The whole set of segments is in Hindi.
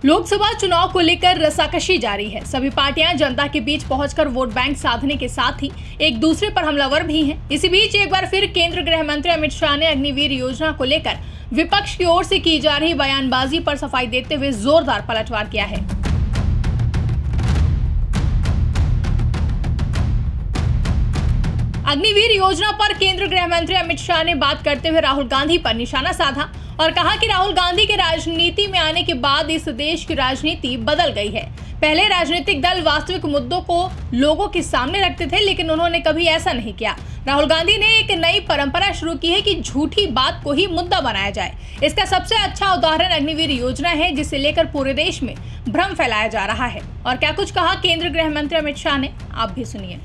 लोकसभा चुनाव को लेकर रस्साकशी जारी है। सभी पार्टियां जनता के बीच पहुंचकर वोट बैंक साधने के साथ ही एक दूसरे पर हमलावर भी हैं। इसी बीच एक बार फिर केंद्रीय गृह मंत्री अमित शाह ने अग्निवीर योजना को लेकर विपक्ष की ओर से की जा रही बयानबाजी पर सफाई देते हुए जोरदार पलटवार किया है। अग्निवीर योजना पर केंद्रीय गृह मंत्री अमित शाह ने बात करते हुए राहुल गांधी पर निशाना साधा और कहा कि राहुल गांधी के राजनीति में आने के बाद इस देश की राजनीति बदल गई है। पहले राजनीतिक दल वास्तविक मुद्दों को लोगों के सामने रखते थे, लेकिन उन्होंने कभी ऐसा नहीं किया। राहुल गांधी ने एक नई परंपरा शुरू की है कि झूठी बात को ही मुद्दा बनाया जाए। इसका सबसे अच्छा उदाहरण अग्निवीर योजना है, जिसे लेकर पूरे देश में भ्रम फैलाया जा रहा है। और क्या कुछ कहा केंद्रीय गृह मंत्री अमित शाह ने, आप भी सुनिए।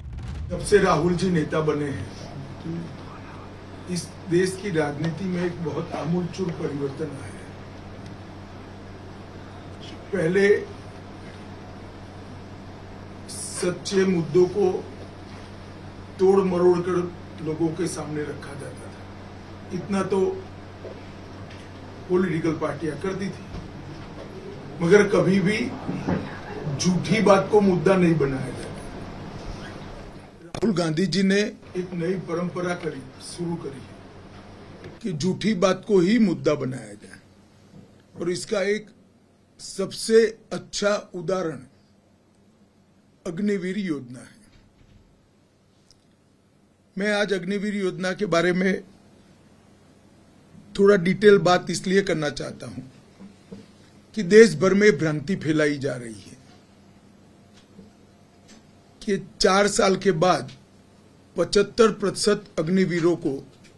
जब से राहुल जी नेता बने हैं, इस देश की राजनीति में एक बहुत आमूलचूल परिवर्तन आया है। पहले सच्चे मुद्दों को तोड़ मरोड़ कर लोगों के सामने रखा जाता था। इतना तो पॉलिटिकल पार्टियां करती थी, मगर कभी भी झूठी बात को मुद्दा नहीं बनाया जाता। राहुल गांधी जी ने एक नई परंपरा शुरू करी कि झूठी बात को ही मुद्दा बनाया जाए, और इसका एक सबसे अच्छा उदाहरण अग्निवीर योजना है। मैं आज अग्निवीर योजना के बारे में थोड़ा डिटेल बात इसलिए करना चाहता हूं कि देश भर में भ्रांति फैलाई जा रही है कि 4 साल के बाद 75% अग्निवीरों को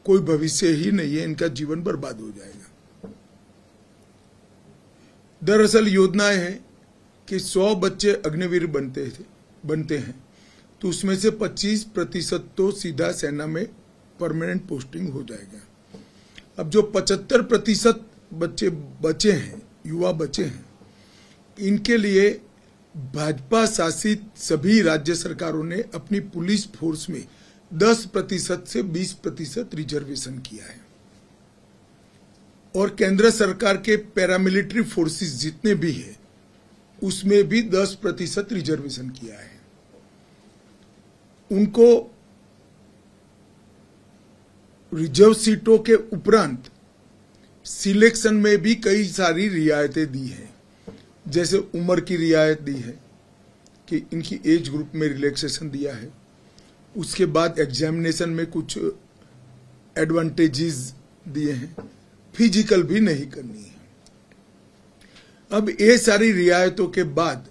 कोई भविष्य ही नहीं है, इनका जीवन बर्बाद हो जाएगा। दरअसल योजना है कि 100 बच्चे अग्निवीर बनते हैं तो उसमें से 25% तो सीधा सेना में परमानेंट पोस्टिंग हो जाएगा। अब जो 75% बच्चे बचे हैं, युवा बचे हैं, इनके लिए भाजपा शासित सभी राज्य सरकारों ने अपनी पुलिस फोर्स में 10% से 20% रिजर्वेशन किया है, और केंद्र सरकार के पैरामिलिट्री फोर्सेस जितने भी हैं उसमें भी 10% रिजर्वेशन किया है। उनको रिजर्व सीटों के उपरांत सिलेक्शन में भी कई सारी रियायतें दी हैं, जैसे उम्र की रियायत दी है कि इनकी एज ग्रुप में रिलैक्सेशन दिया है। उसके बाद एग्जामिनेशन में कुछ एडवांटेजेस दिए हैं, फिजिकल भी नहीं करनी है। अब ये सारी रियायतों के बाद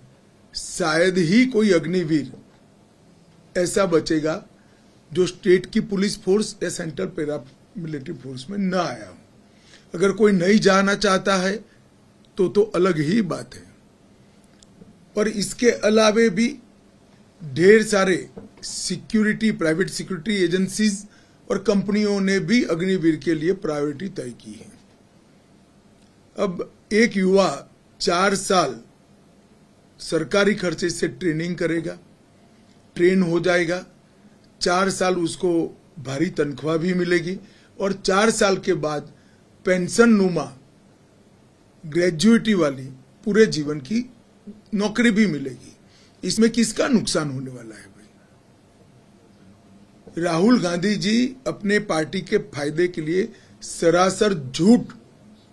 शायद ही कोई अग्निवीर ऐसा बचेगा जो स्टेट की पुलिस फोर्स या सेंट्रल पैरामिलिट्री फोर्स में न आया हो। अगर कोई नहीं जाना चाहता है तो अलग ही बात है। और इसके अलावे भी ढेर सारे प्राइवेट सिक्योरिटी एजेंसीज और कंपनियों ने भी अग्निवीर के लिए प्रायोरिटी तय की है। अब एक युवा 4 साल सरकारी खर्चे से ट्रेनिंग करेगा, ट्रेन हो जाएगा, 4 साल उसको भारी तनख्वाह भी मिलेगी, और 4 साल के बाद पेंशन नुमा ग्रेजुएटी वाली पूरे जीवन की नौकरी भी मिलेगी। इसमें किसका नुकसान होने वाला है भाई? राहुल गांधी जी अपने पार्टी के फायदे के लिए सरासर झूठ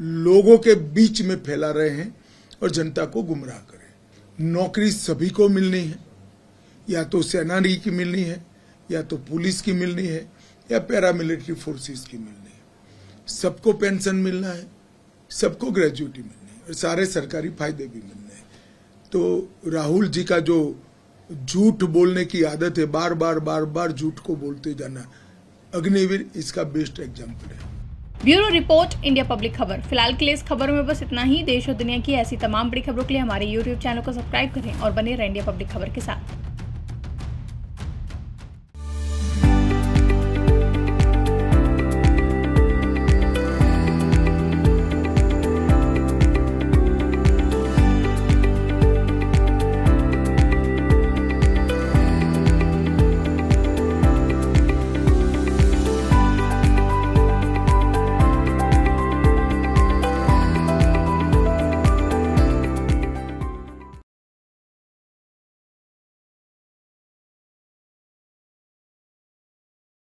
लोगों के बीच में फैला रहे हैं और जनता को गुमराह कर रहे हैं। नौकरी सभी को मिलनी है, या तो सेनानी की मिलनी है, या तो पुलिस की मिलनी है, या पैरामिलिट्री फोर्सेस की मिलनी है। सबको पेंशन मिलना है, सबको ग्रेजुएटी मिलनी है, और सारे सरकारी फायदे भी मिलने हैं। तो राहुल जी का जो झूठ बोलने की आदत है, बार बार झूठ को बोलते जाना, अग्निवीर इसका बेस्ट एग्जाम्पल है। ब्यूरो रिपोर्ट, इंडिया पब्लिक खबर। फिलहाल के लिए इस खबर में बस इतना ही। देश और दुनिया की ऐसी तमाम बड़ी खबरों के लिए हमारे YouTube चैनल को सब्सक्राइब करें और बने रहें इंडिया पब्लिक खबर के साथ।